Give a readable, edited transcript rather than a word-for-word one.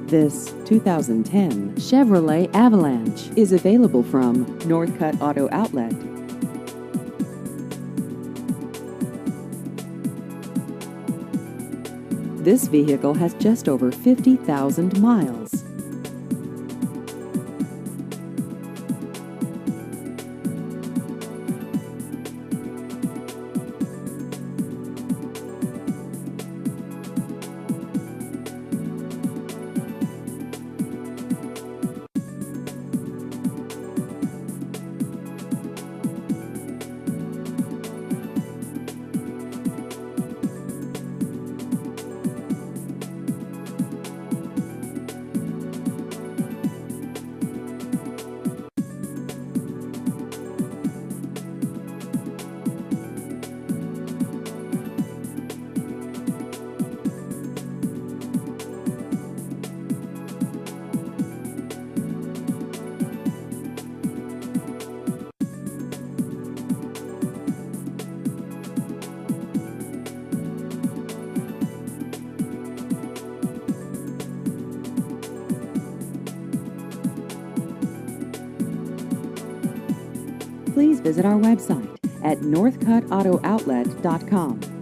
This 2010 Chevrolet Avalanche is available from Northcutt Auto Outlet. This vehicle has just over 50,000 miles. Please visit our website at northcuttauto.outlet.com.